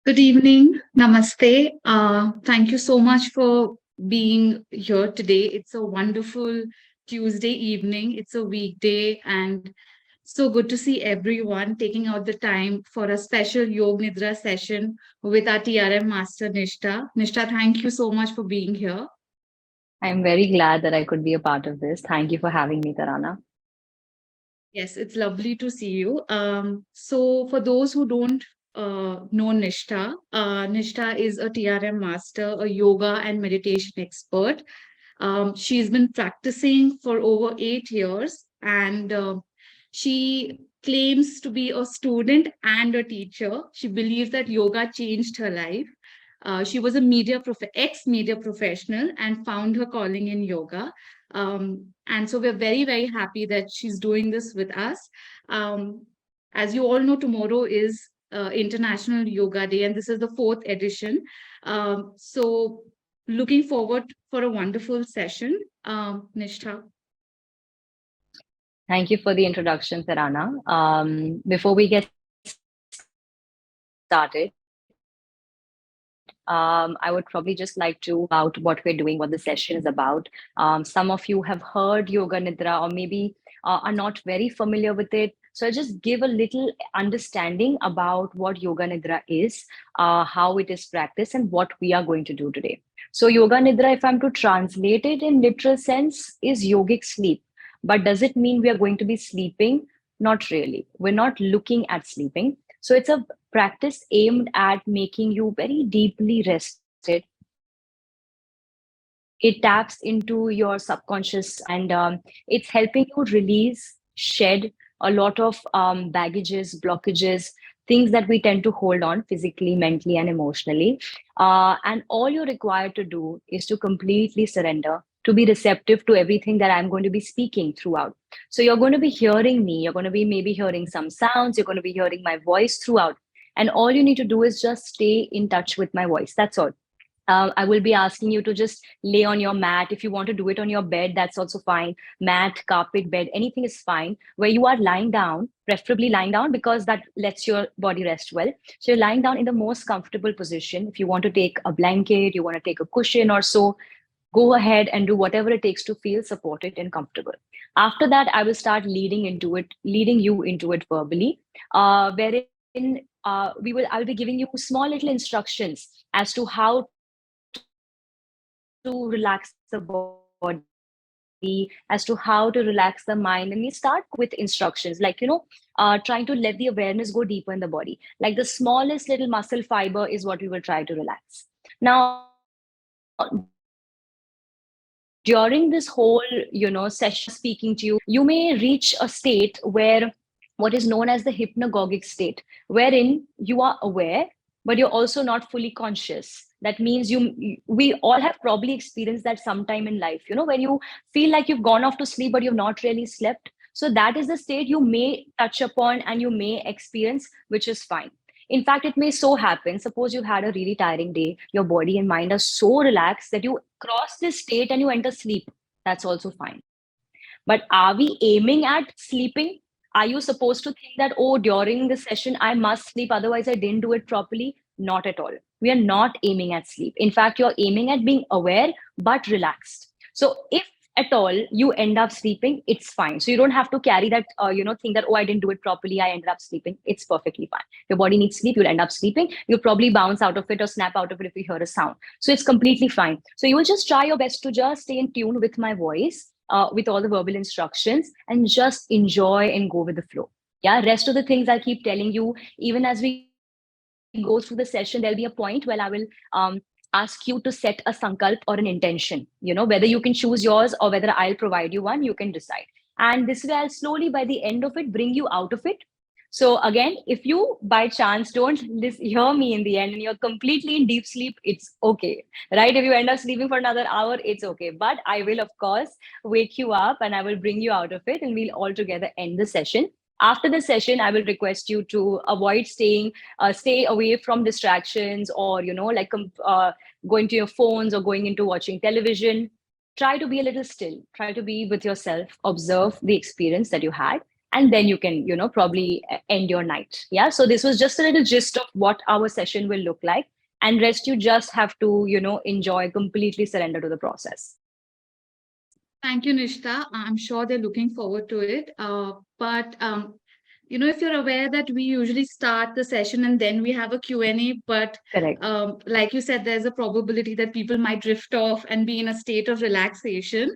Good evening. Namaste. Thank you so much for being here today. It's a wonderful Tuesday evening. It's a weekday, and so good to see everyone taking out the time for a special Yog Nidra session with our TRM Master Nishtha. Nishtha, thank you so much for being here. I'm very glad that I could be a part of this. Thank you for having me, Tarana. Yes, it's lovely to see you. So for those who don't know Nishtha, Nishtha is a TRM master, a yoga and meditation expert. She's been practicing for over 8 years, and she claims to be a student and a teacher. She believes that yoga changed her life. She was a ex-media professional and found her calling in yoga. And so we're very, very happy that she's doing this with us. Um, as you all know, tomorrow is International Yoga Day, and this is the fourth edition. So looking forward for a wonderful session. Nishtha. Thank you for the introduction, Tarana. Before we get started, I would probably just like to about what we're doing, what the session is about. Some of you have heard Yoga Nidra or maybe are not very familiar with it. So I'll just give a little understanding about what Yoga Nidra is, how it is practiced, and what we are going to do today. So Yoga Nidra, if I'm to translate it in literal sense, is yogic sleep. But does it mean we are going to be sleeping? Not really. We're not looking at sleeping. So it's a practice aimed at making you very deeply rested. It taps into your subconscious and it's helping you release, shed a lot of baggages, blockages, things that we tend to hold on physically, mentally, and emotionally. And all you're required to do is to completely surrender, to be receptive to everything that I'm going to be speaking throughout. So you're going to be hearing me, you're going to be maybe hearing some sounds, you're going to be hearing my voice throughout. And all you need to do is just stay in touch with my voice. That's all. I will be asking you to just lay on your mat. If you want to do it on your bed, that's also fine. Mat, carpet, bed, anything is fine. Where you are lying down, preferably lying down because that lets your body rest well. So you're lying down in the most comfortable position. If you want to take a blanket, you want to take a cushion or so, go ahead and do whatever it takes to feel supported and comfortable. After that, I will start leading you into it verbally, wherein I'll be giving you small little instructions as to how to relax the body, as to how to relax the mind. And we start with instructions like, trying to let the awareness go deeper in the body. Like the smallest little muscle fiber is what we will try to relax. Now, during this whole, session, as I'm speaking to you, you may reach a state where what is known as the hypnagogic state, wherein you are aware, but you're also not fully conscious. That means we all have probably experienced that sometime in life, when you feel like you've gone off to sleep, but you've not really slept. So that is the state you may touch upon and you may experience, which is fine. In fact, it may so happen, suppose you've had a really tiring day, your body and mind are so relaxed that you cross this state and you enter sleep. That's also fine. But are we aiming at sleeping? Are you supposed to think that, oh, during the session, I must sleep, otherwise I didn't do it properly? Not at all. We are not aiming at sleep. In fact, you're aiming at being aware but relaxed. So if at all you end up sleeping, it's fine. So you don't have to carry that, think that, oh, I didn't do it properly, I ended up sleeping. It's perfectly fine. Your body needs sleep, you'll end up sleeping. You'll probably bounce out of it or snap out of it if you hear a sound. So it's completely fine. So you will just try your best to just stay in tune with my voice, with all the verbal instructions, and just enjoy and go with the flow. Yeah, rest of the things I'll keep telling you. Even as we go through the session, there'll be a point where I will ask you to set a sankalp or an intention. Whether you can choose yours or whether I'll provide you one, you can decide. And this way, I'll slowly, by the end of it, bring you out of it. So again, if you by chance don't hear me in the end and you're completely in deep sleep, it's okay, right? If you end up sleeping for another hour, it's okay. But I will, of course, wake you up and I will bring you out of it and we'll all together end the session. After the session, I will request you to avoid stay away from distractions or, going to your phones or going into watching television. Try to be a little still, try to be with yourself, observe the experience that you had, and then you can, probably end your night. Yeah. So this was just a little gist of what our session will look like. And rest, you just have to, enjoy, completely surrender to the process. Thank you, Nishtha. I'm sure they're looking forward to it. But if you're aware that we usually start the session and then we have a Q&A, but Correct. like you said, there's a probability that people might drift off and be in a state of relaxation.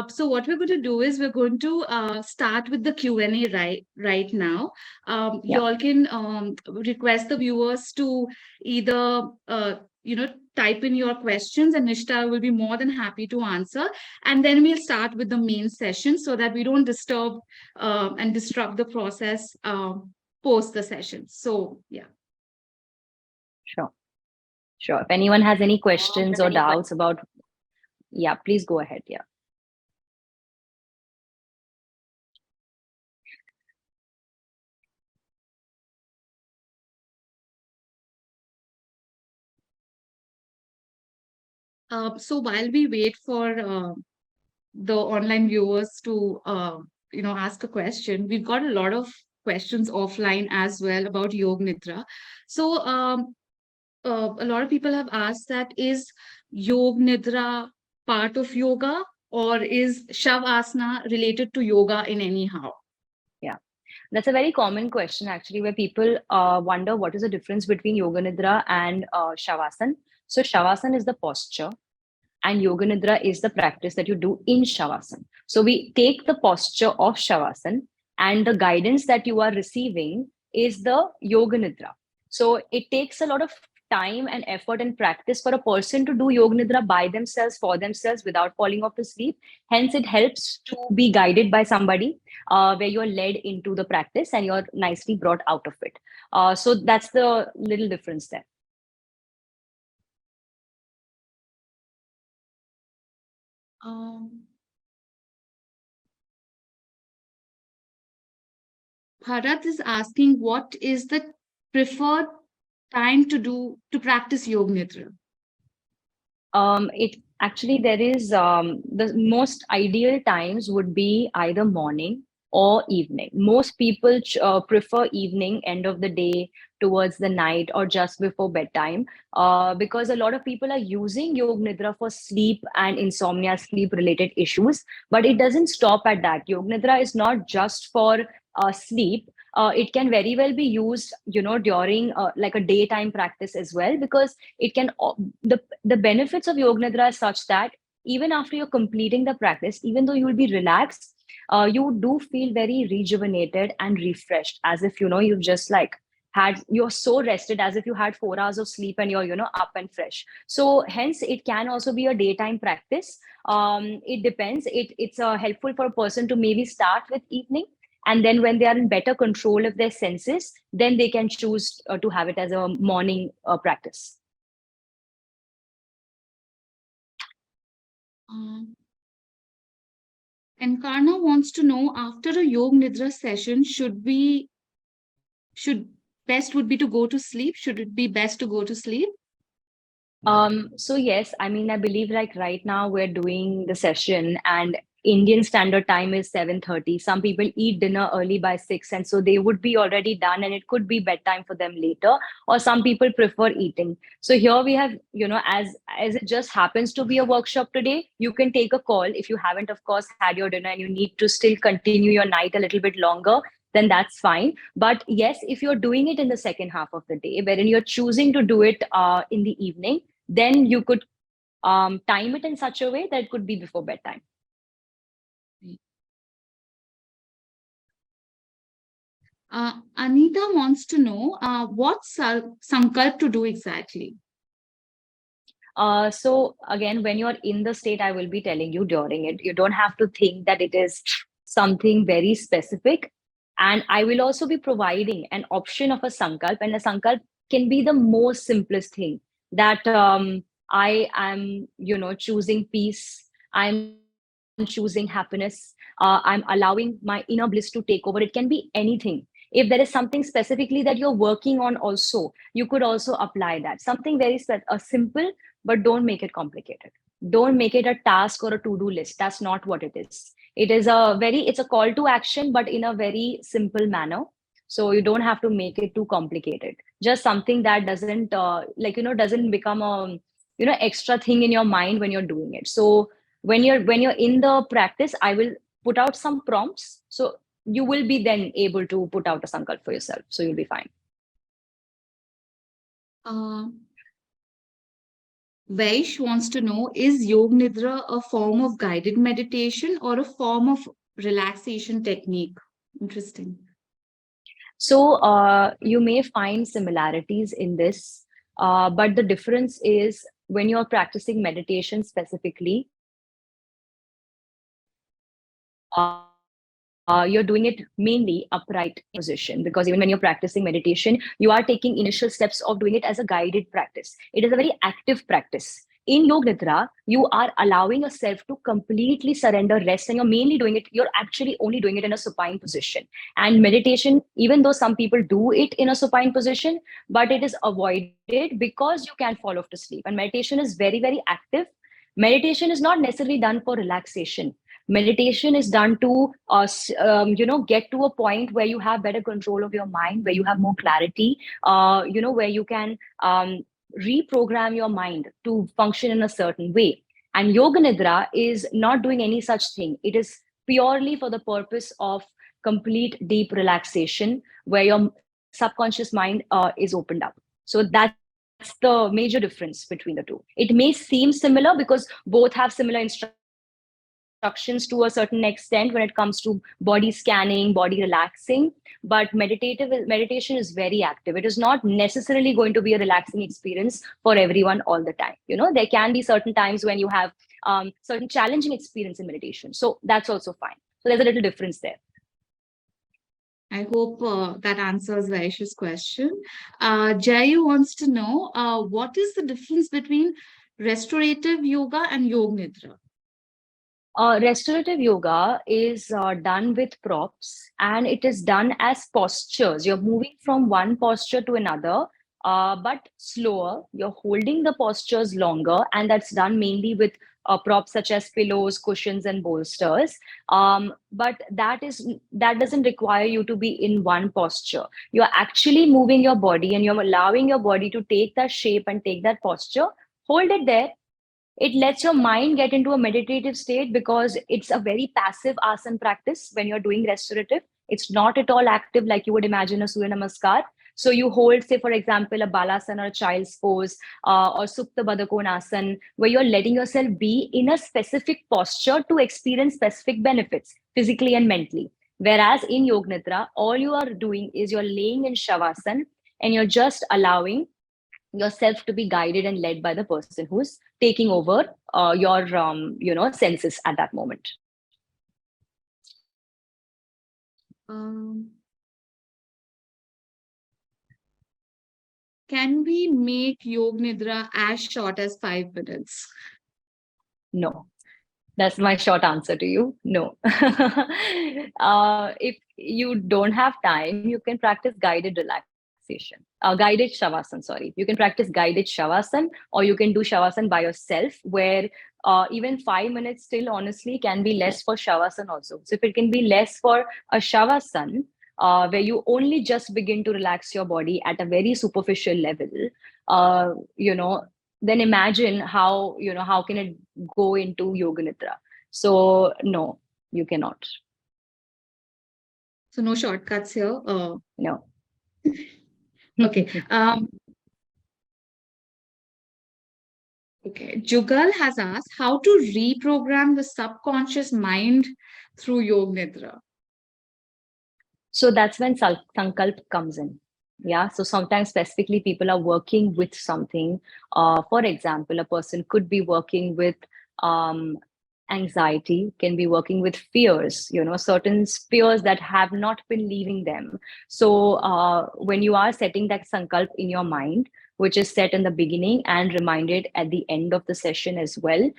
So what we're going to do is we're going to start with the Q&A right now. Yeah. You all can request the viewers to either type in your questions, and Nishtha will be more than happy to answer. And then we'll start with the main session so that we don't disturb and disrupt the process post the session. So, yeah. Sure. Sure. If anyone has any questions or doubts about, yeah, please go ahead. Yeah. So while we wait for the online viewers to ask a question, we've got a lot of questions offline as well about Yog Nidra. So a lot of people have asked that is Yog Nidra part of yoga, or is Shavasana related to yoga in any how? Yeah. That's a very common question, actually, where people wonder what is the difference between Yoga Nidra and Shavasana. So, Shavasana is the posture, and Yoga Nidra is the practice that you do in Shavasana. So, we take the posture of Shavasana, and the guidance that you are receiving is the Yoga Nidra. So, it takes a lot of time and effort and practice for a person to do Yoga Nidra by themselves, for themselves, without falling off to sleep. Hence, it helps to be guided by somebody, where you're led into the practice and you're nicely brought out of it. So that's the little difference there. Um, Bharat is asking what is the preferred time to practice Yog Nidra? It actually, there is, the most ideal times would be either morning or evening. Most people prefer evening, end of the day, towards the night, or just before bedtime, because a lot of people are using Yog Nidra for sleep and insomnia, sleep related issues. But it doesn't stop at that. Yog Nidra is not just for sleep. It can very well be used, during like a daytime practice as well, because it can the benefits of Yoga Nidra are such that even after you're completing the practice, even though you will be relaxed, you do feel very rejuvenated and refreshed, as if you've just like you're so rested, as if you had 4 hours of sleep and you're up and fresh. So hence it can also be a daytime practice. It depends. It's helpful for a person to maybe start with evening, and then when they are in better control of their senses, then they can choose to have it as a morning practice. Um, and Karna wants to know, after a Yog Nidra session, should best would be to go to sleep? Should it be best to go to sleep? So yes, I mean, I believe like right now we're doing the session and Indian standard time is 7:30. Some people eat dinner early by 6, and so they would be already done and it could be bedtime for them later, or some people prefer eating. So here we have, as it just happens to be a workshop today, you can take a call if you haven't, of course, had your dinner and you need to still continue your night a little bit longer, then that's fine. But yes, if you're doing it in the second half of the day, wherein you're choosing to do it in the evening, then you could time it in such a way that it could be before bedtime. Anita wants to know what sankalp to do exactly. So again, when you're in the state, I will be telling you during it. You don't have to think that it is something very specific. And I will also be providing an option of a sankalp, and a sankalp can be the most simplest thing that I am, choosing peace. I'm choosing happiness. I'm allowing my inner bliss to take over. It can be anything. If there is something specifically that you're working on, also, you could also apply that. Something very simple, but don't make it complicated. Don't make it a task or a to-do list. That's not what it is. It's a call to action, but in a very simple manner. So you don't have to make it too complicated. Just something that doesn't doesn't become a extra thing in your mind when you're doing it. So when you're in the practice, I will put out some prompts. So you will be then able to put out a sankalp for yourself. So you'll be fine. Uh, Vaish wants to know, is Yog Nidra a form of guided meditation or a form of relaxation technique? Interesting. So you may find similarities in this, but the difference is when you're practicing meditation specifically, you're doing it mainly upright in a position, because even when you're practicing meditation, you are taking initial steps of doing it as a guided practice. It is a very active practice. In Yog Nidra, you are allowing yourself to completely surrender rest, and you're actually only doing it in a supine position. And meditation, even though some people do it in a supine position, but it is avoided because you can fall off to sleep. And meditation is very, very active. Meditation is not necessarily done for relaxation. Meditation is done to get to a point where you have better control of your mind, where you have more clarity, where you can reprogram your mind to function in a certain way. And Yoga Nidra is not doing any such thing. It is purely for the purpose of complete deep relaxation, where your subconscious mind is opened up. So that's the major difference between the two. It may seem similar because both have similar instructions to a certain extent when it comes to body scanning, body relaxing. But meditation is very active. It is not necessarily going to be a relaxing experience for everyone all the time. There can be certain times when you have certain challenging experience in meditation. So that's also fine. So there's a little difference there. I hope that answers Vaish's question. Jayu wants to know, what is the difference between restorative yoga and Yog Nidra? Restorative yoga is done with props, and it is done as postures. You're moving from one posture to another, but slower. You're holding the postures longer, and that's done mainly with props such as pillows, cushions, and bolsters. But that doesn't require you to be in one posture. You're actually moving your body, and you're allowing your body to take that shape and take that posture. Hold it there. It lets your mind get into a meditative state because it's a very passive asana practice when you're doing restorative. It's not at all active like you would imagine a Surya Namaskar. So you hold, say, for example, a Balasana or a child's pose or Supta Baddhakonasana, where you're letting yourself be in a specific posture to experience specific benefits physically and mentally. Whereas in Yog Nidra, all you are doing is you're laying in Shavasana and you're just allowing yourself to be guided and led by the person who's taking over your senses at that moment. Um, can we make Yog Nidra as short as 5 minutes? No. That's my short answer to you. No. If you don't have time, you can practice guided relaxation, guided shavasana. Sorry, you can practice guided shavasana, or you can do shavasana by yourself, where even 5 minutes still, honestly, can be less for shavasana also. So if it can be less for a shavasana, where you only just begin to relax your body at a very superficial level, uh, you know, then imagine how can it go into yoga nidra. So no, you cannot. So no shortcuts here. No. Okay. Okay. Jugal has asked how to reprogram the subconscious mind through Yog Nidra. So that's when sankalp comes in. Yeah. So sometimes specifically people are working with something. For example, a person could be working with um, anxiety, can be working with fears, certain fears that have not been leaving them. So when you are setting that sankalp in your mind, which is set in the beginning and reminded at the end of the session as well,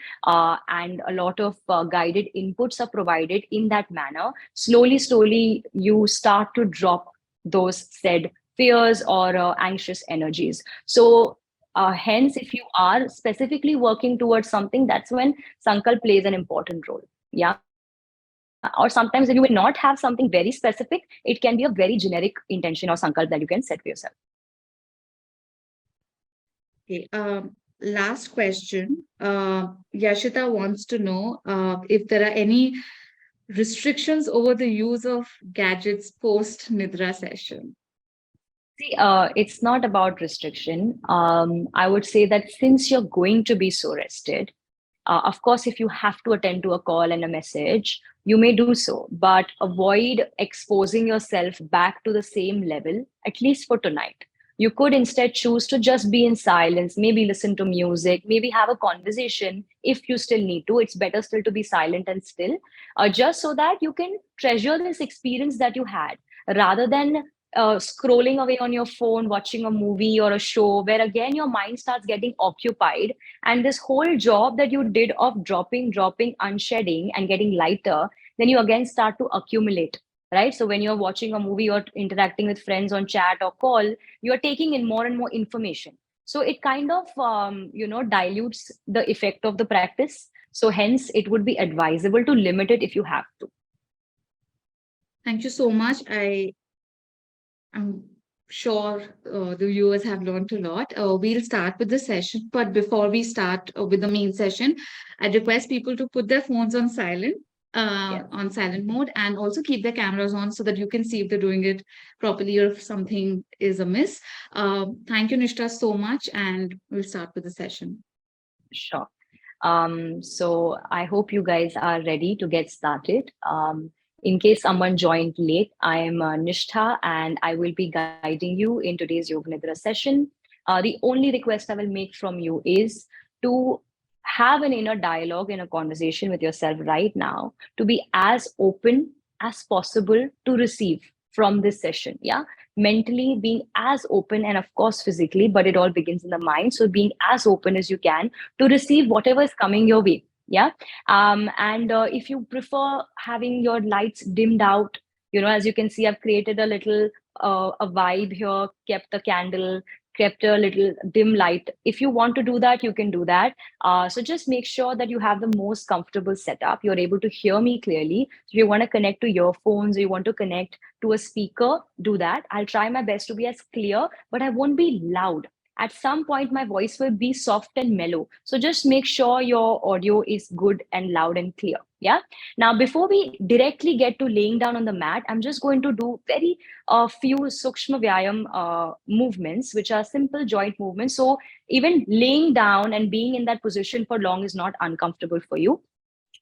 and a lot of guided inputs are provided in that manner, slowly you start to drop those said fears or anxious energies. So Hence, if you are specifically working towards something, that's when Sankalp plays an important role. Yeah. Or sometimes if you may not have something very specific, it can be a very generic intention or Sankalp that you can set for yourself. Okay. Last question. Yashita wants to know if there are any restrictions over the use of gadgets post Nidra session. See, it's not about restriction. I would say that since you're going to be so rested, of course, if you have to attend to a call and a message, you may do so, but avoid exposing yourself back to the same level, at least for tonight. You could instead choose to just be in silence, maybe listen to music, maybe have a conversation if you still need to. It's better still to be silent and still, just so that you can treasure this experience that you had rather than scrolling away on your phone, watching a movie or a show, where again your mind starts getting occupied, and this whole job that you did of dropping, unshedding, and getting lighter, then you again start to accumulate, right? So when you're watching a movie or interacting with friends on chat or call, you're taking in more and more information. So it kind of, dilutes the effect of the practice. So hence, it would be advisable to limit it if you have to. Thank you so much. I'm sure the viewers have learned a lot. We'll start with the session, but before we start with the main session, I request people to put their phones Yes. on silent mode, and also keep their cameras on so that you can see if they're doing it properly or if something is amiss. Thank you, Nishtha, so much, and we'll start with the session. Sure. So I hope you guys are ready to get started. In case someone joined late, I am Nishtha and I will be guiding you in today's Yog Nidra session. The only request I will make from you is to have an inner dialogue and a conversation with yourself right now to be as open as possible to receive from this session. Yeah. Mentally being as open, and of course physically, but it all begins in the mind. So being as open as you can to receive whatever is coming your way. Yeah. And if you prefer having your lights dimmed out, as you can see, I've created a little a vibe here, kept the candle, kept a little dim light. If you want to do that, you can do that. So just make sure that you have the most comfortable setup. You're able to hear me clearly. So if you want to connect to earphones or you want to connect to a speaker, do that. I'll try my best to be as clear, but I won't be loud. At some point my voice will be soft and mellow, so just make sure your audio is good and loud and clear. Yeah. Now before we directly get to laying down on the mat, I'm just going to do very few sukshma vyayam movements, which are simple joint movements. So even laying down and being in that position for long is not uncomfortable for you.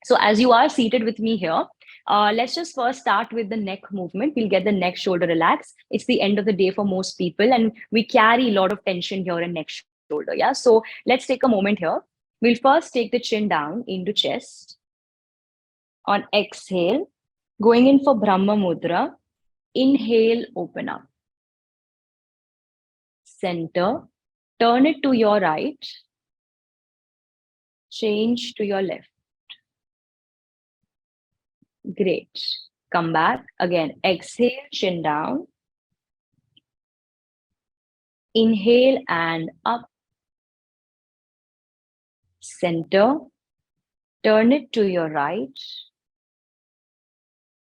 So as you are seated with me here, let's just first start with the neck movement. We'll get the neck shoulder relaxed. It's the end of the day for most people, and we carry a lot of tension here in neck shoulder. Yeah. So let's take a moment here. We'll first take the chin down into chest. On exhale, going in for Brahma Mudra. Inhale, open up. Center. Turn it to your right. Change to your left. Great. Come back. Again, exhale, chin down. Inhale and up. Center. Turn it to your right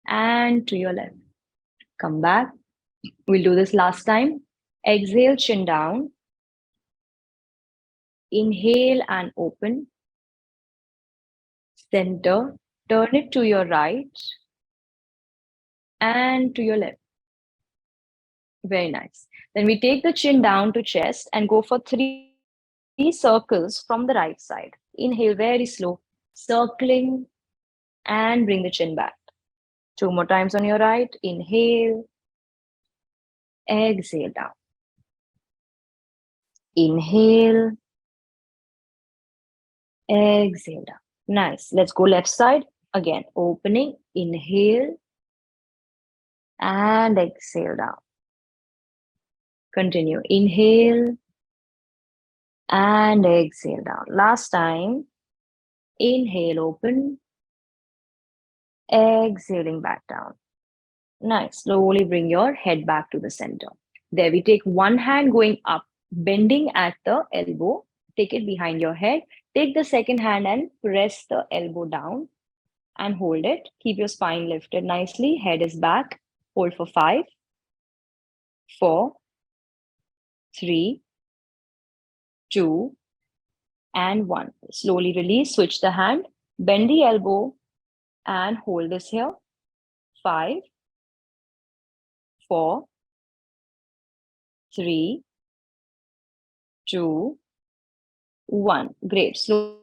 and to your left. Come back. We'll do this last time. Exhale, chin down. Inhale and open. Center. Turn it to your right and to your left. Very nice. Then we take the chin down to chest and go for 3 circles from the right side. Inhale very slow, circling, and bring the chin back. 2 more times on your right. Inhale, exhale down. Inhale, exhale down. Nice. Let's go left side. Again, opening, inhale, and exhale down. Continue. Inhale and exhale down. Last time. Inhale, open, exhaling back down. Nice. Slowly bring your head back to the center. There we take one hand going up bending at the elbow. Take it behind your head. Take the second hand and press the elbow down and hold it. Keep your spine lifted nicely. Head is back. Hold for 5, 4, 3, 2, and 1. Slowly release. Switch the hand. Bend the elbow and hold this here. 5, 4, 3, 2, 1. Great. Slowly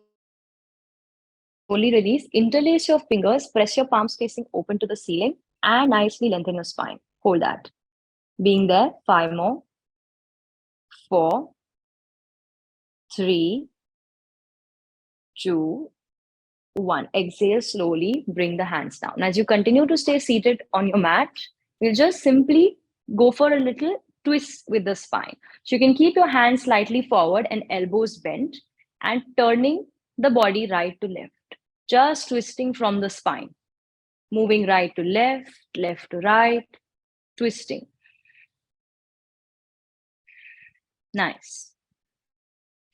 release. Interlace your fingers. Press your palms facing open to the ceiling and nicely lengthen your spine. Hold that. Being there. 5 more. 4, 3, 2, 1. Exhale slowly. Bring the hands down. As you continue to stay seated on your mat, we'll just simply go for a little twist with the spine. So you can keep your hands slightly forward and elbows bent and turning the body right to left. Just twisting from the spine. Moving right to left, left to right, twisting. Nice.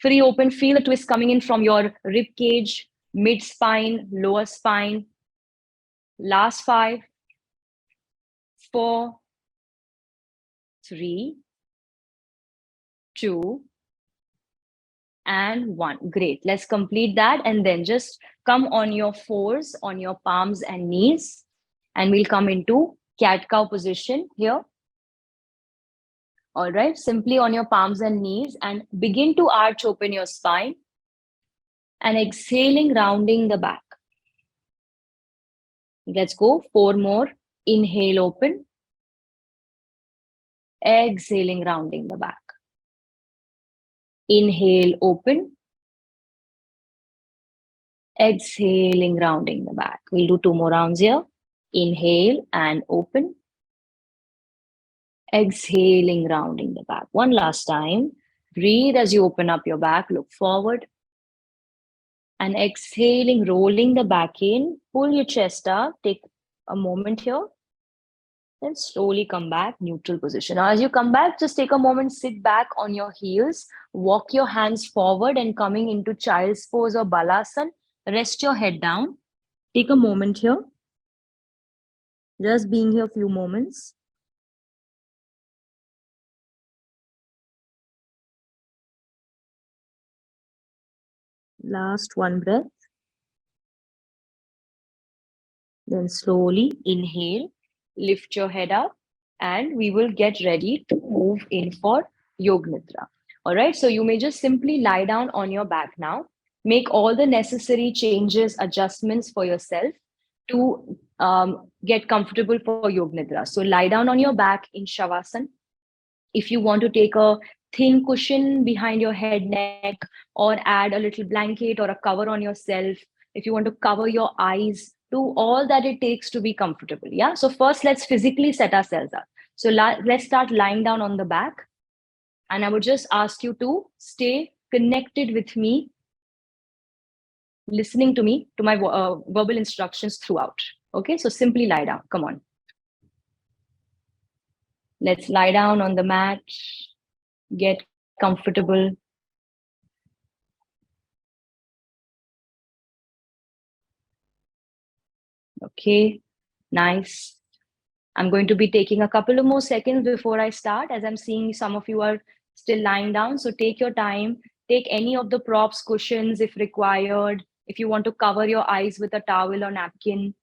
Free open, feel the twist coming in from your rib cage, mid spine, lower spine. Last 5, 4, 3, 2, and 1. Great. Let's complete that and then just come on your fours, on your palms and knees, and we'll come into cat cow position here. All right, simply on your palms and knees and begin to arch open your spine and exhaling, rounding the back. Let's go. 4 more. Inhale, open. Exhaling, rounding the back. Inhale, open. Exhaling, rounding the back. We'll do 2 more rounds here. Inhale and open. Exhaling, rounding the back. One last time. Breathe as you open up your back. Look forward. And exhaling, rolling the back in. Pull your chest up. Take a moment here. Then slowly come back, neutral position. Now, as you come back, just take a moment, sit back on your heels, walk your hands forward and coming into child's pose or balasana. Rest your head down. Take a moment here. Just being here a few moments. Last one breath. Then slowly inhale, lift your head up, and we will get ready to move in for Yog Nidra. All right, so you may just simply lie down on your back now. Make all the necessary changes, adjustments for yourself to get comfortable for Yog Nidra. So lie down on your back in Shavasana. If you want to take a thin cushion behind your head, neck, or add a little blanket or a cover on yourself, if you want to cover your eyes, do all that it takes to be comfortable. Yeah. So first, let's physically set ourselves up. So let's start lying down on the back. And I would just ask you to stay connected with me, listening to me, to my verbal instructions throughout. Okay. So simply lie down. Come on. Let's lie down on the mat. Get comfortable. Okay, nice. I'm going to be taking a couple of more seconds before I start, as I'm seeing some of you are still lying down. So take your time. Take any of the props, cushions if required. If you want to cover your eyes with a towel or napkin.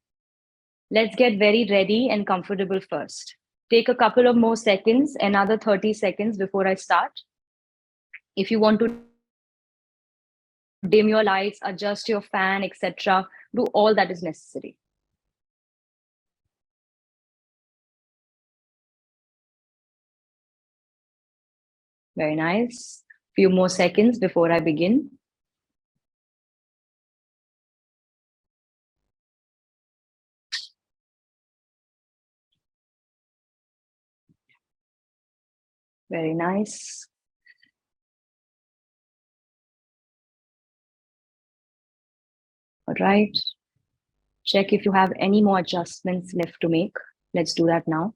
Let's get very ready and comfortable first. Take a couple of more seconds, another 30 seconds before I start. If you want to dim your lights, adjust your fan, etc., do all that is necessary. Very nice. Few more seconds before I begin. Very nice. All right. Check if you have any more adjustments left to make. Let's do that now.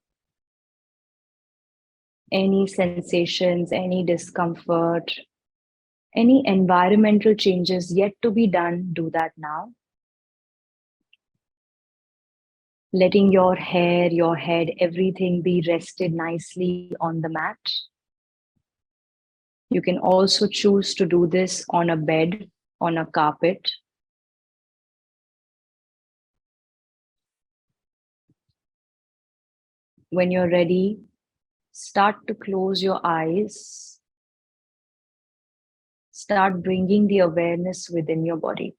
any sensations, any discomfort, any environmental changes yet to be done, do that now. Letting your hair, your head, everything be rested nicely on the mat. You can also choose to do this on a bed, on a carpet. When you're ready, start to close your eyes. Start bringing the awareness within your body.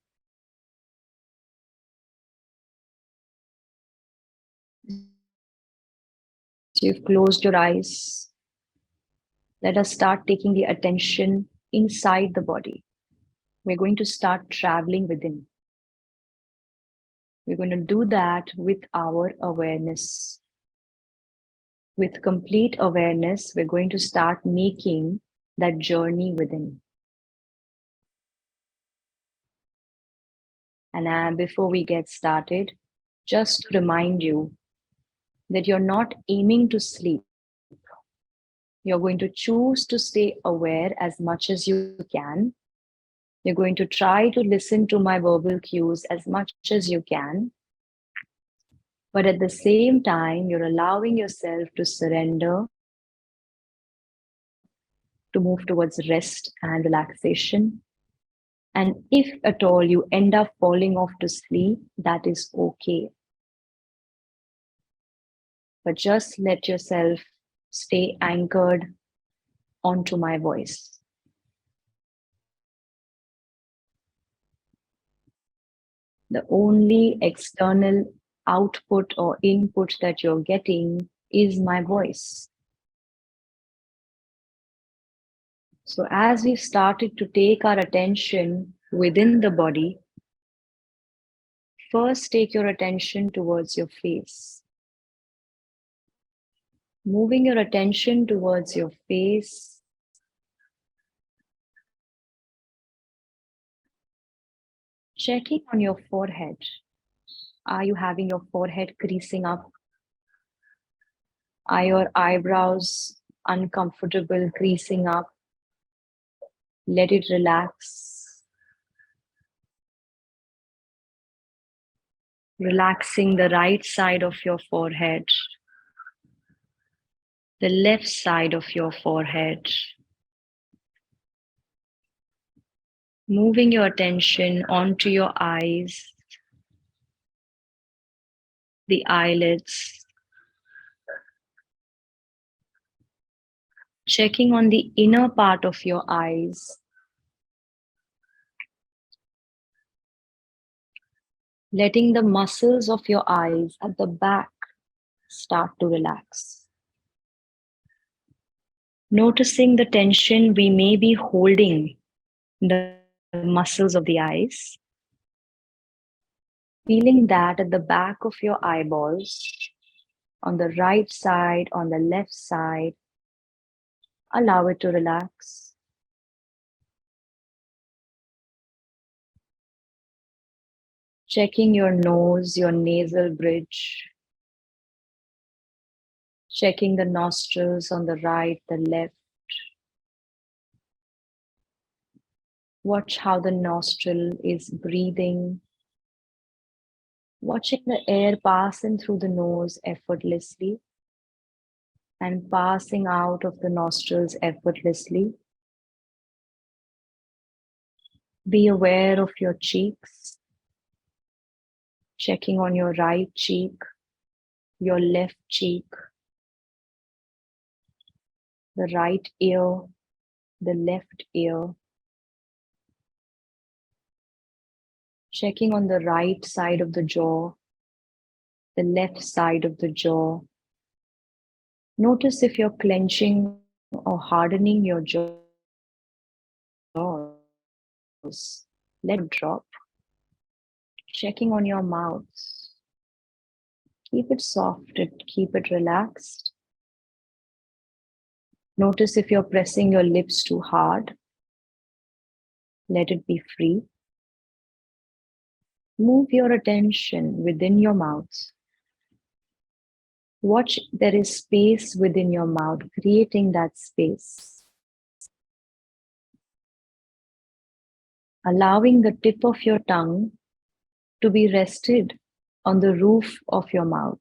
So you've closed your eyes. Let us start taking the attention inside the body. We're going to start traveling within. We're going to do that with our awareness. With complete awareness, we're going to start making that journey within. And before we get started, just to remind you that you're not aiming to sleep. You're going to choose to stay aware as much as you can. You're going to try to listen to my verbal cues as much as you can. But at the same time, you're allowing yourself to surrender, to move towards rest and relaxation. And if at all you end up falling off to sleep, that is okay. But just let yourself stay anchored onto my voice. The only external output or input that you're getting is my voice. So as we've started to take our attention within the body, first take your attention towards your face. Moving your attention towards your face, checking on your forehead. Are you having your forehead creasing up? Are your eyebrows uncomfortable, creasing up? Let it relax. Relaxing the right side of your forehead, the left side of your forehead. Moving your attention onto your eyes, the eyelids. Checking on the inner part of your eyes. Letting the muscles of your eyes at the back start to relax. Noticing the tension we may be holding in the muscles of the eyes. Feeling that at the back of your eyeballs, on the right side, on the left side. Allow it to relax. Checking your nose, your nasal bridge. Checking the nostrils on the right, the left. Watch how the nostril is breathing. Watching the air passing through the nose effortlessly and passing out of the nostrils effortlessly. Be aware of your cheeks. Checking on your right cheek, your left cheek, the right ear, the left ear. Checking on the right side of the jaw, the left side of the jaw. Notice if you're clenching or hardening your jaws. Let it drop. Checking on your mouth. Keep it soft, keep it relaxed. Notice if you're pressing your lips too hard. Let it be free. Move your attention within your mouth. Watch there is space within your mouth, creating that space. Allowing the tip of your tongue to be rested on the roof of your mouth.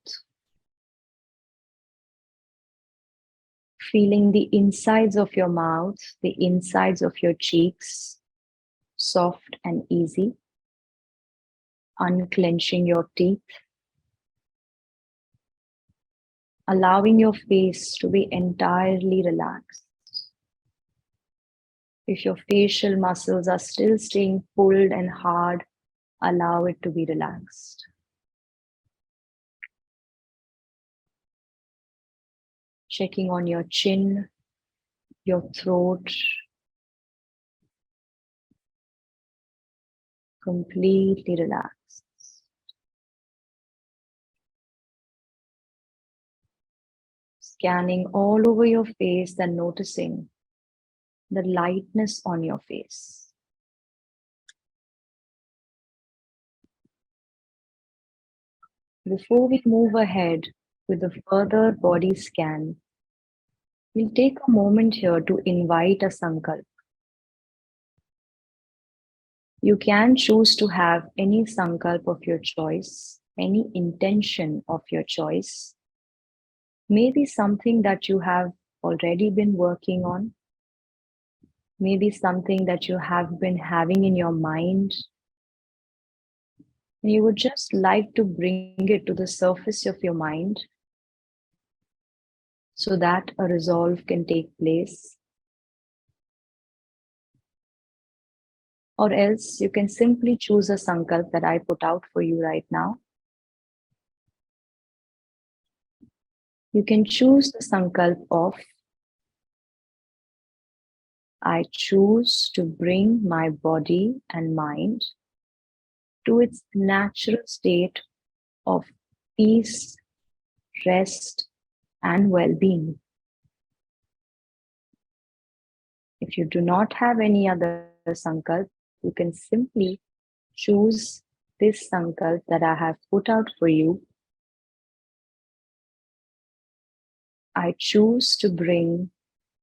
Feeling the insides of your mouth, the insides of your cheeks, soft and easy. Unclenching your teeth. Allowing your face to be entirely relaxed. If your facial muscles are still staying pulled and hard, allow it to be relaxed. Checking on your chin, your throat, completely relaxed. Scanning all over your face and noticing the lightness on your face. Before we move ahead with a further body scan, we'll take a moment here to invite a sankalp. You can choose to have any sankalp of your choice, any intention of your choice. Maybe something that you have already been working on, maybe something that you have been having in your mind, and you would just like to bring it to the surface of your mind so that a resolve can take place. Or else you can simply choose a sankalp that I put out for you right now. You can choose the sankalp of I choose to bring my body and mind to its natural state of peace, rest, and well-being. If you do not have any other sankalp, you can simply choose this sankalp that I have put out for you. I choose to bring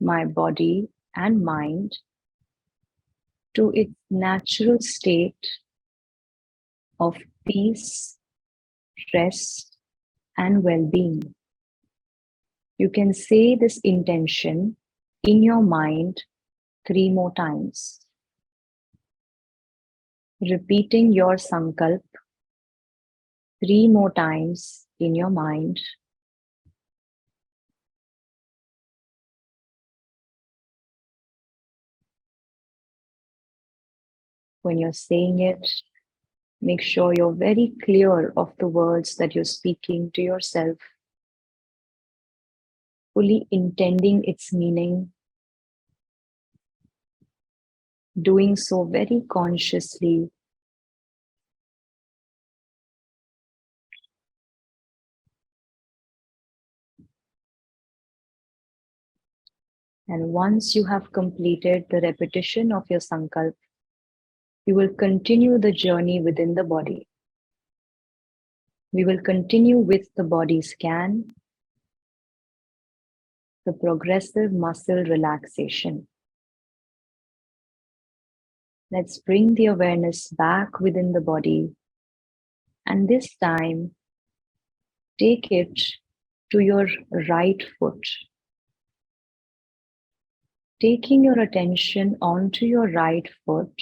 my body and mind to its natural state of peace, rest, and well-being. You can say this intention in your mind 3 more times, repeating your sankalp 3 more times in your mind. When you're saying it, make sure you're very clear of the words that you're speaking to yourself, fully intending its meaning, doing so very consciously. And once you have completed the repetition of your sankalp, you will continue the journey within the body. We will continue with the body scan, the progressive muscle relaxation. Let's bring the awareness back within the body, and this time take it to your right foot. Taking your attention onto your right foot,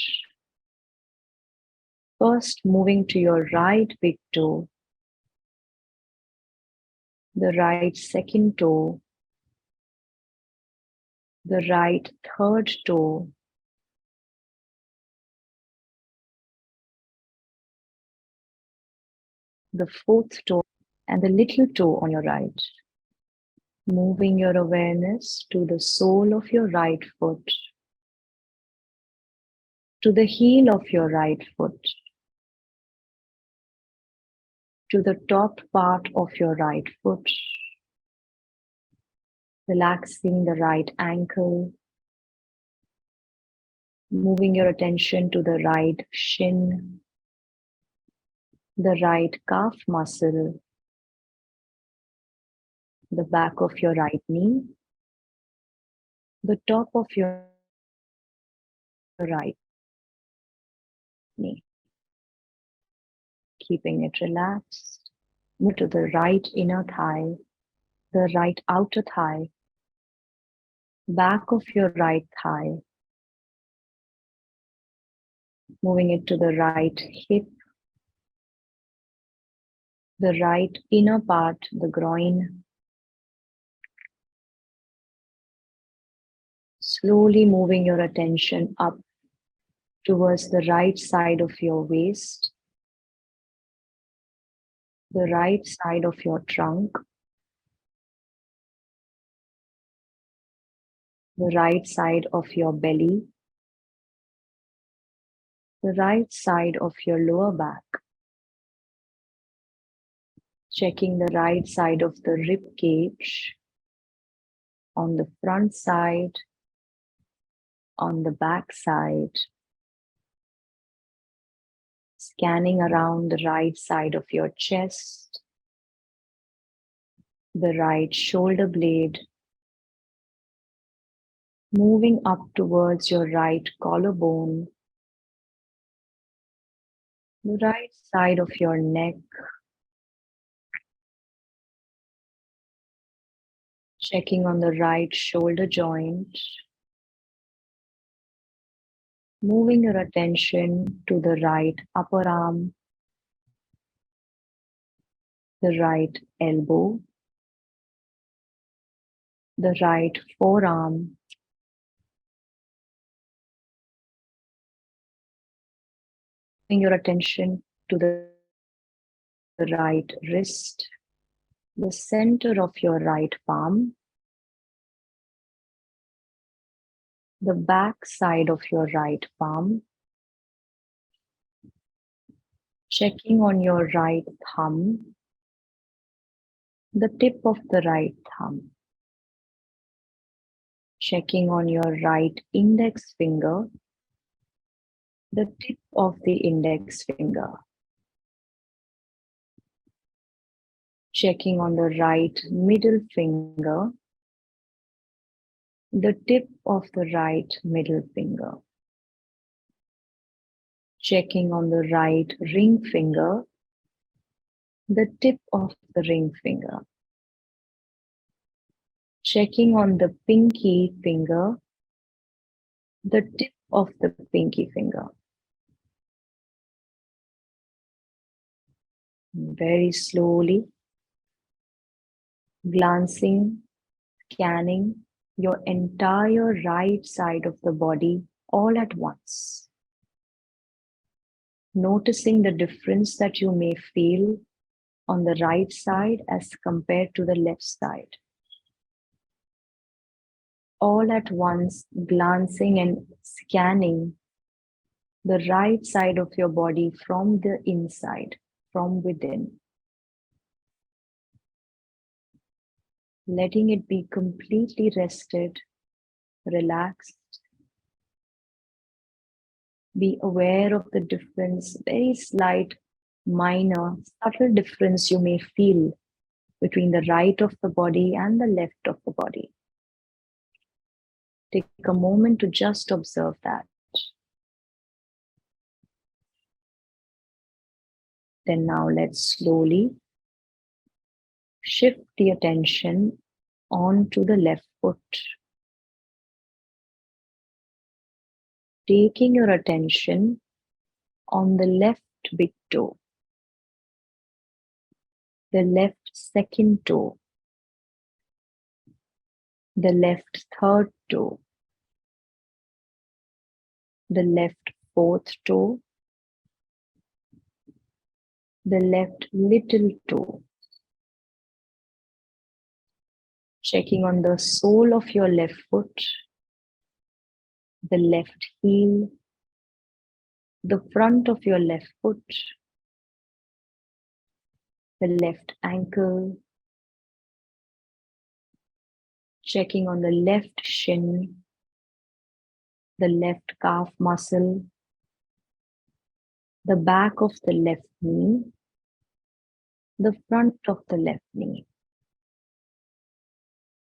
first moving to your right big toe, the right second toe, the right third toe, the fourth toe, and the little toe on your right. Moving your awareness to the sole of your right foot, to the heel of your right foot, to the top part of your right foot, relaxing the right ankle, moving your attention to the right shin, the right calf muscle, the back of your right knee, the top of your right knee, keeping it relaxed. Move to the right inner thigh, the right outer thigh, back of your right thigh, moving it to the right hip, the right inner part, the groin, slowly moving your attention up towards the right side of your waist, the right side of your trunk, the right side of your belly, the right side of your lower back, checking the right side of the rib cage, on the front side, on the back side, scanning around the right side of your chest, the right shoulder blade, moving up towards your right collarbone, the right side of your neck, checking on the right shoulder joint, moving your attention to the right upper arm, the right elbow, the right forearm, bring your attention to the right wrist, the center of your right palm, the back side of your right palm, checking on your right thumb, the tip of the right thumb, checking on your right index finger, the tip of the index finger, checking on the right middle finger, the tip of the right middle finger, checking on the right ring finger, the tip of the ring finger, checking on the pinky finger, the tip of the pinky finger. Very slowly, glancing, scanning your entire right side of the body all at once. Noticing the difference that you may feel on the right side as compared to the left side. All at once, glancing and scanning the right side of your body from the inside, from within. Letting it be completely rested, relaxed. Be aware of the difference, very slight, minor, subtle difference you may feel between the right of the body and the left of the body. Take a moment to just observe that. Then now let's slowly shift the attention onto the left foot. Taking your attention on the left big toe, the left second toe, the left third toe, the left fourth toe, the left little toe. Checking on the sole of your left foot, the left heel, the front of your left foot, the left ankle, checking on the left shin, the left calf muscle, the back of the left knee, the front of the left knee.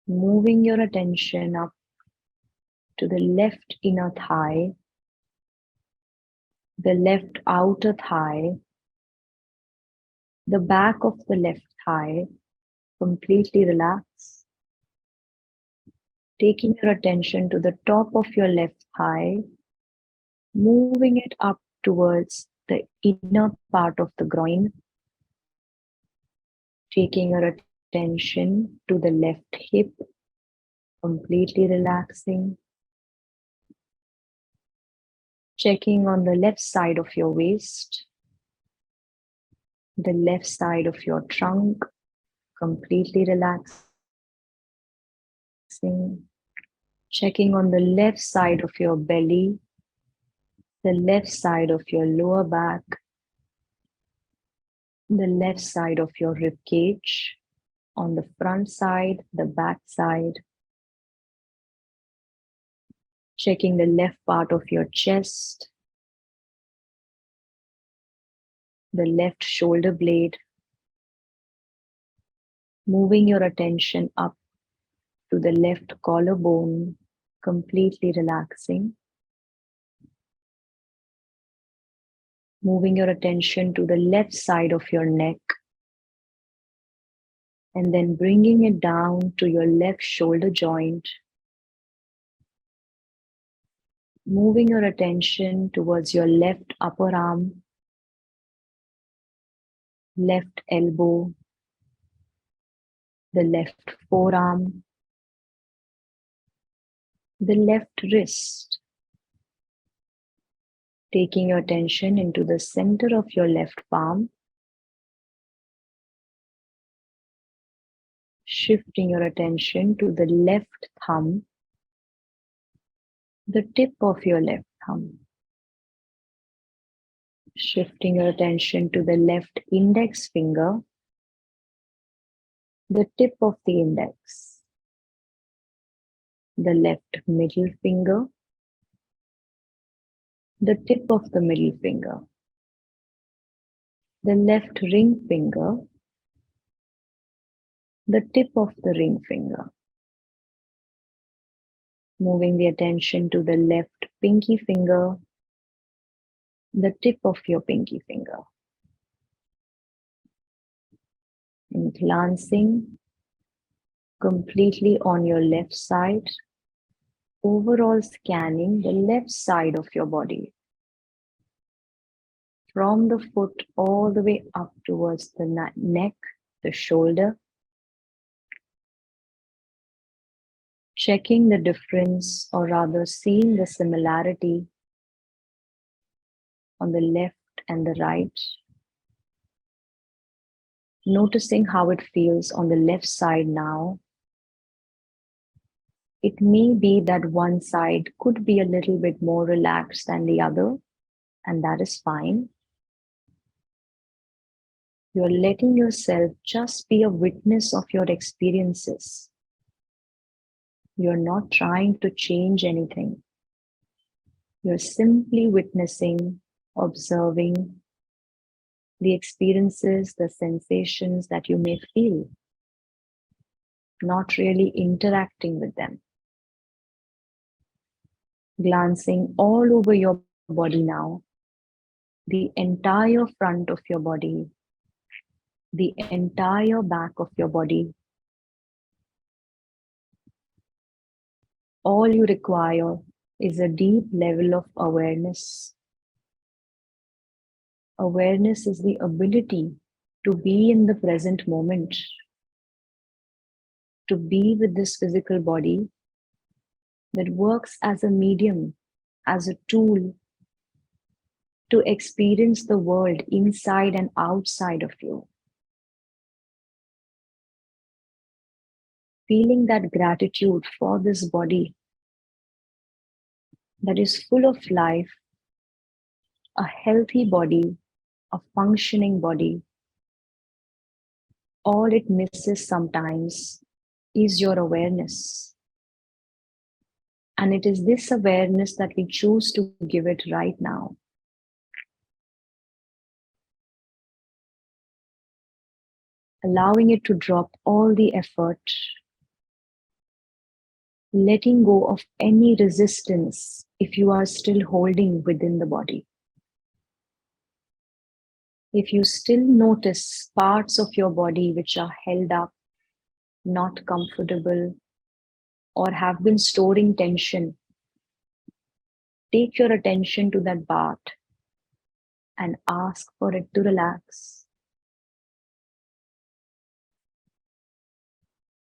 Moving your attention up to the left inner thigh, the left outer thigh, the back of the left thigh, completely relax. Taking your attention to the top of your left thigh, moving it up towards the inner part of the groin, taking your attention to the left hip, completely relaxing, checking on the left side of your waist, the left side of your trunk, completely relaxing, checking on the left side of your belly, the left side of your lower back, the left side of your rib cage, on the front side, the back side, checking the left part of your chest, the left shoulder blade, moving your attention up to the left collarbone, completely relaxing, moving your attention to the left side of your neck, and then bringing it down to your left shoulder joint, moving your attention towards your left upper arm, left elbow, the left forearm, the left wrist, taking your attention into the center of your left palm, shifting your attention to the left thumb, the tip of your left thumb, shifting your attention to the left index finger, the tip of the index, the left middle finger, the tip of the middle finger, the left ring finger, the tip of the ring finger, moving the attention to the left pinky finger, the tip of your pinky finger, and glancing completely on your left side, overall scanning the left side of your body, from the foot all the way up towards the neck, the shoulder, checking the difference, or rather seeing the similarity on the left and the right, noticing how it feels on the left side now. It may be that one side could be a little bit more relaxed than the other, and that is fine. You're letting yourself just be a witness of your experiences. You're not trying to change anything. You're simply witnessing, observing the experiences, the sensations that you may feel, not really interacting with them. Glancing all over your body now, the entire front of your body, the entire back of your body. All you require is a deep level of awareness. Awareness is the ability to be in the present moment, to be with this physical body that works as a medium, as a tool to experience the world inside and outside of you. Feeling that gratitude for this body that is full of life, a healthy body, a functioning body. All it misses sometimes is your awareness. And it is this awareness that we choose to give it right now. Allowing it to drop all the effort, letting go of any resistance if you are still holding within the body. If you still notice parts of your body which are held up, not comfortable, or have been storing tension, take your attention to that part and ask for it to relax.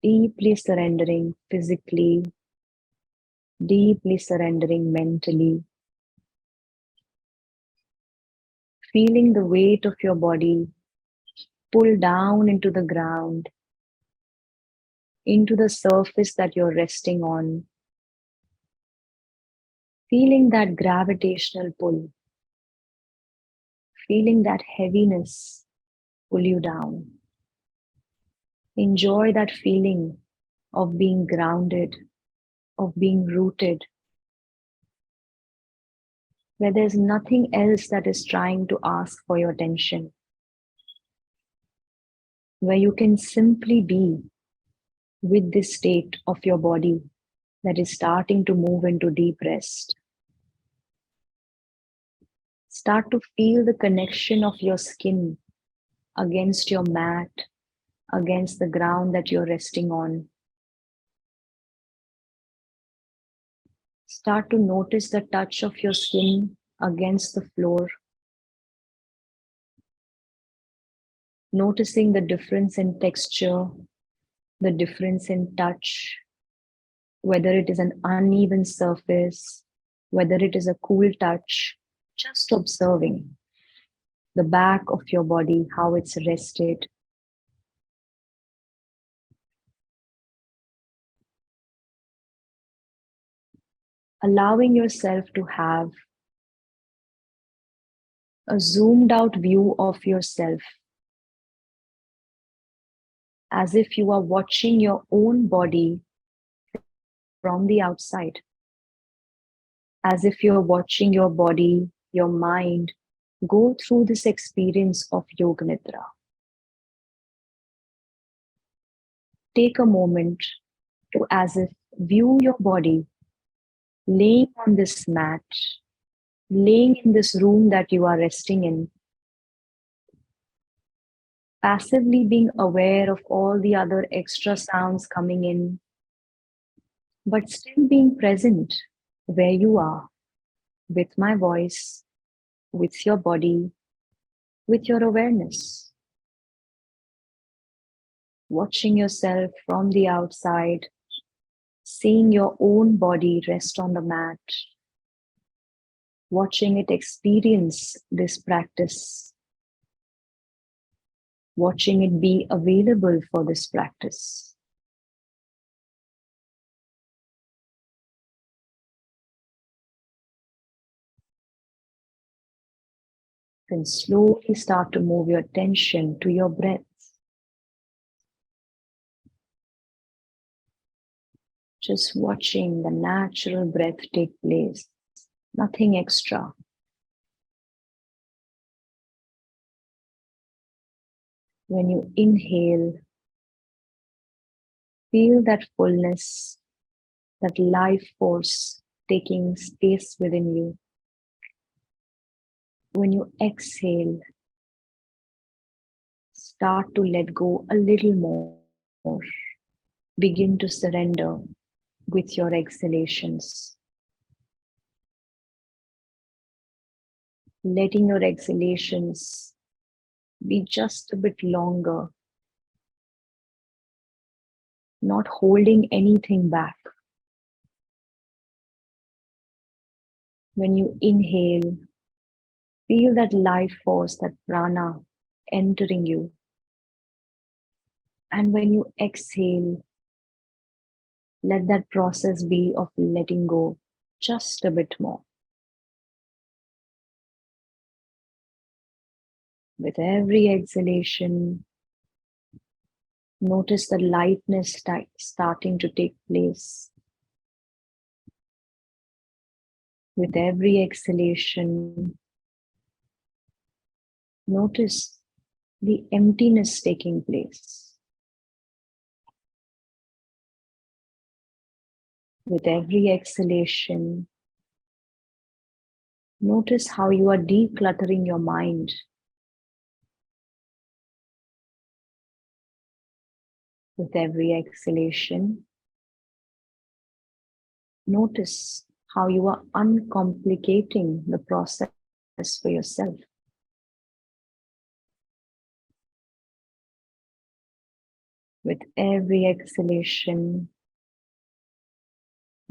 Deeply surrendering physically, deeply surrendering mentally, feeling the weight of your body pull down into the ground, into the surface that you're resting on, feeling that gravitational pull, feeling that heaviness pull you down. Enjoy that feeling of being grounded, of being rooted, where there's nothing else that is trying to ask for your attention, where you can simply be with this state of your body that is starting to move into deep rest. Start to feel the connection of your skin against your mat, against the ground that you're resting on. Start to notice the touch of your skin against the floor, noticing the difference in texture, the difference in touch, whether it is an uneven surface, whether it is a cool touch, just observing the back of your body, how it's rested. Allowing yourself to have a zoomed out view of yourself, as if you are watching your own body from the outside, as if you're watching your body, your mind go through this experience of Yog Nidra. Take a moment to as if view your body laying on this mat, laying in this room that you are resting in, passively being aware of all the other extra sounds coming in, but still being present where you are, with my voice, with your body, with your awareness. Watching yourself from the outside, seeing your own body rest on the mat, watching it experience this practice, watching it be available for this practice. Then slowly start to move your attention to your breath. Just watching the natural breath take place, nothing extra. When you inhale, feel that fullness, that life force taking space within you. When you exhale, start to let go a little more. Begin to surrender with your exhalations. Letting your exhalations be just a bit longer, not holding anything back. When you inhale, feel that life force, that prana entering you. And when you exhale, let that process be of letting go just a bit more. With every exhalation, notice the lightness starting to take place. With every exhalation, notice the emptiness taking place. With every exhalation, notice how you are decluttering your mind. With every exhalation, notice how you are uncomplicating the process for yourself. With every exhalation,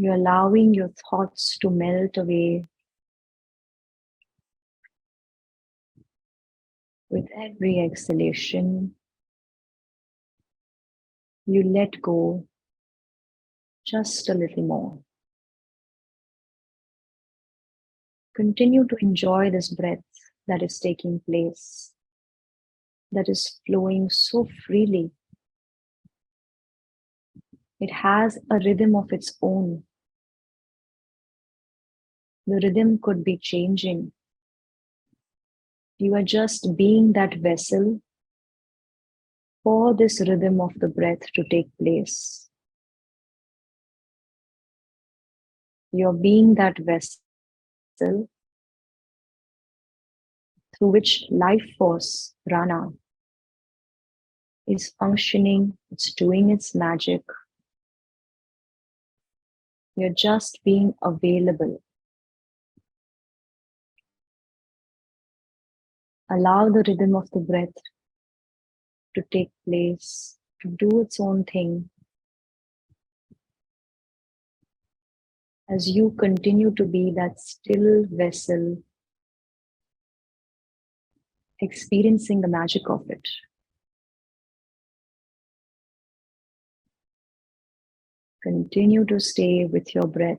you're allowing your thoughts to melt away. With every exhalation, you let go just a little more. Continue to enjoy this breath that is taking place, that is flowing so freely. It has a rhythm of its own. The rhythm could be changing. You are just being that vessel for this rhythm of the breath to take place. You're being that vessel through which life force, prana, is functioning, it's doing its magic. You're just being available. Allow the rhythm of the breath to take place, to do its own thing, as you continue to be that still vessel, experiencing the magic of it. Continue to stay with your breath,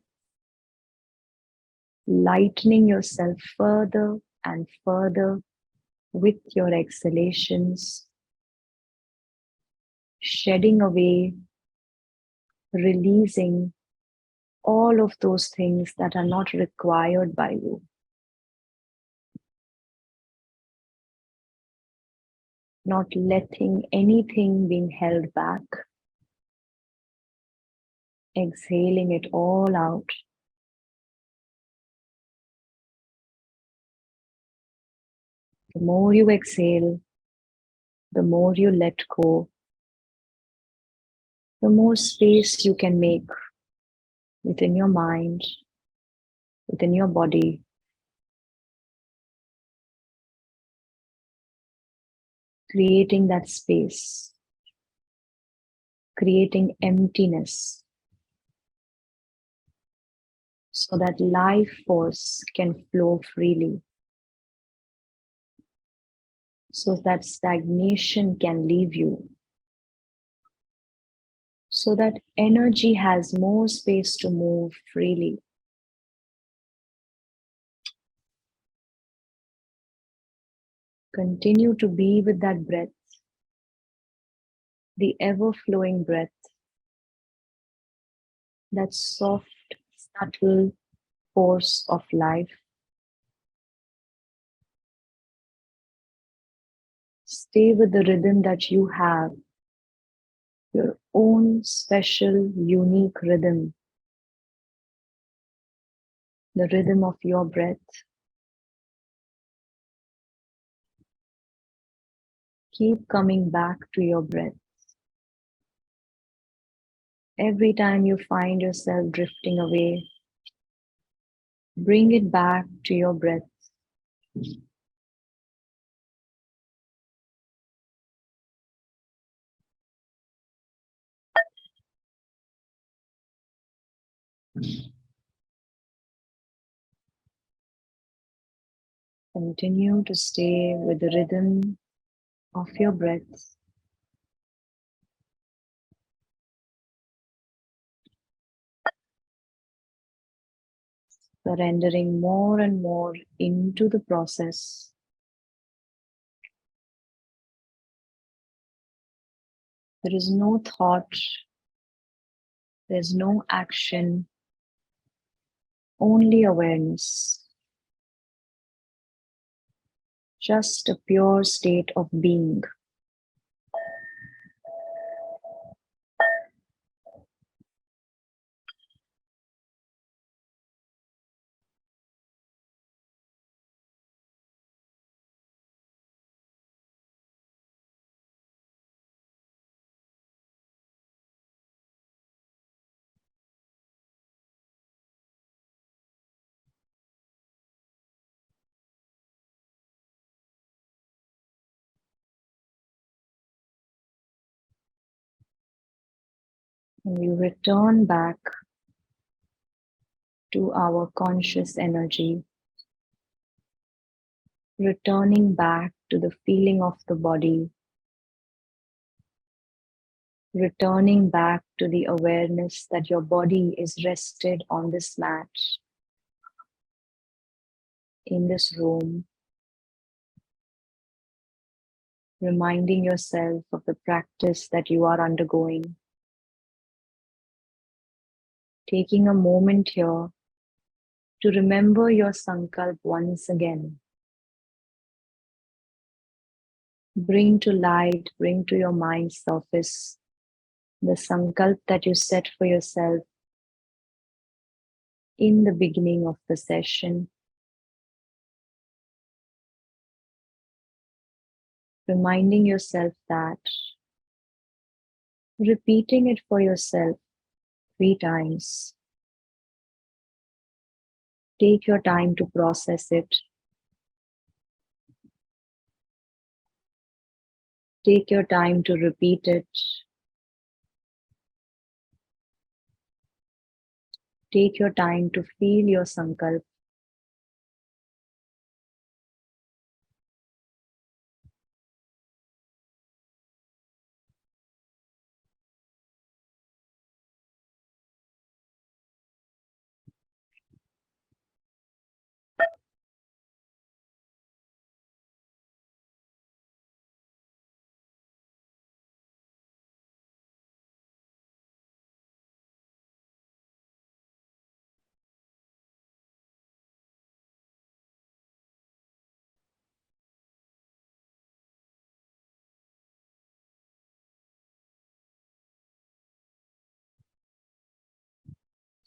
lightening yourself further and further with your exhalations, shedding away, releasing all of those things that are not required by you. Not letting anything being held back. Exhaling it all out. The more you exhale, the more you let go, the more space you can make within your mind, within your body, creating that space, creating emptiness, so that life force can flow freely, so that stagnation can leave you, so that energy has more space to move freely. Continue to be with that breath, the ever-flowing breath, that soft, subtle force of life. Stay with the rhythm that you have, your own special, unique rhythm, the rhythm of your breath. Keep coming back to your breath. Every time you find yourself drifting away, bring it back to your breath. Continue to stay with the rhythm of your breath. Surrendering more and more into the process. There is no thought, there's no action, only awareness. Just a pure state of being. And we return back to our conscious energy, returning back to the feeling of the body, returning back to the awareness that your body is rested on this mat, in this room, reminding yourself of the practice that you are undergoing, taking a moment here to remember your sankalp once again. Bring to light, bring to your mind's surface the sankalp that you set for yourself in the beginning of the session, reminding yourself that, repeating it for yourself 3 times. Take your time to process it. Take your time to repeat it. Take your time to feel your sankalp.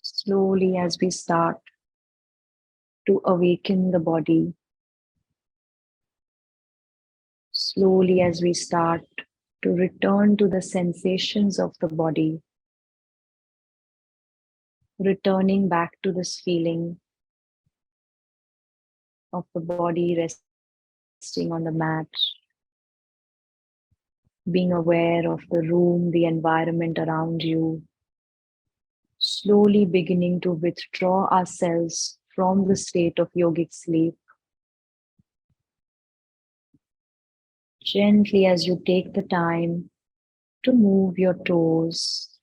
Slowly, as we start to awaken the body, slowly, as we start to return to the sensations of the body, returning back to this feeling of the body resting on the mat, being aware of the room, the environment around you, slowly beginning to withdraw ourselves from the state of yogic sleep. Gently, as you take the time to move your toes,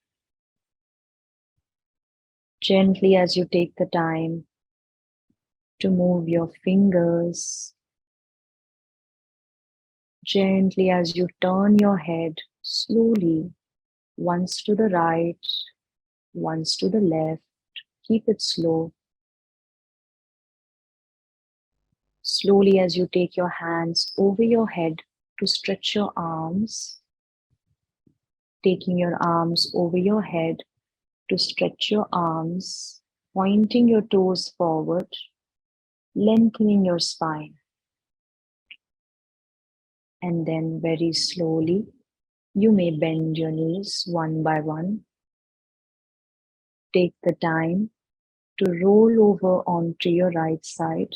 gently, as you take the time to move your fingers, gently, as you turn your head slowly, once to the right, once to the left. Keep it slow. Slowly, as you take your hands over your head to stretch your arms, taking your arms over your head to stretch your arms, pointing your toes forward, lengthening your spine. And then very slowly, you may bend your knees one by one. Take the time to roll over onto your right side.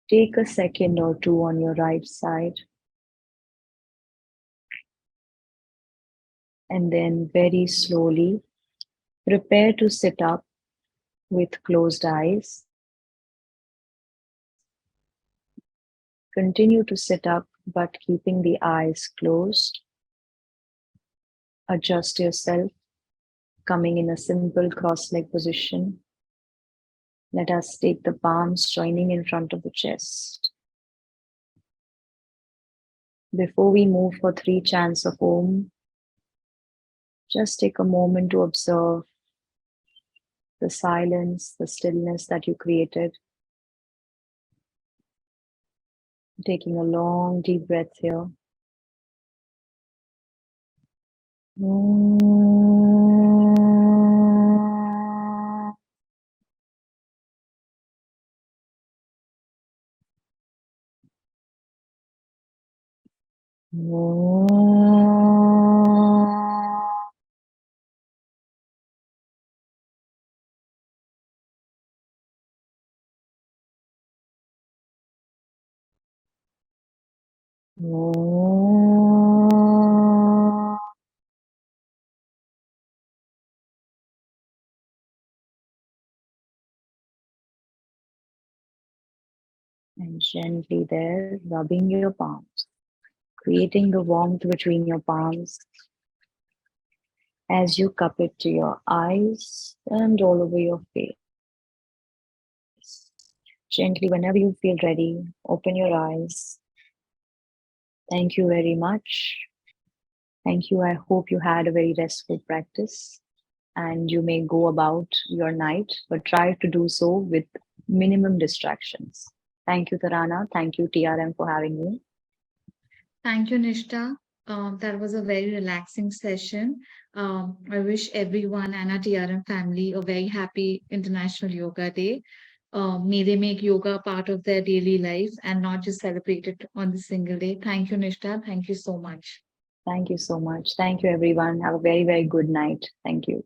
Take a second or two on your right side. And then very slowly, prepare to sit up with closed eyes. Continue to sit up, but keeping the eyes closed. Adjust yourself, coming in a simple cross-leg position. Let us take the palms joining in front of the chest. Before we move for 3 chants of Om, just take a moment to observe the silence, the stillness that you created. Taking a long, deep breath here. And gently there, rubbing your palms, creating the warmth between your palms as you cup it to your eyes and all over your face. Gently, whenever you feel ready, open your eyes. Thank you very much. Thank you. I hope you had a very restful practice and you may go about your night, but try to do so with minimum distractions. Thank you, Tarana. Thank you, TRM, for having me. Thank you, Nishtha. That was a very relaxing session. I wish everyone and our TRM family a very happy International Yoga Day. May they make yoga part of their daily life and not just celebrate it on the single day. Thank you, Nishtha. Thank you so much. Thank you so much. Thank you, everyone. Have a very, very good night. Thank you.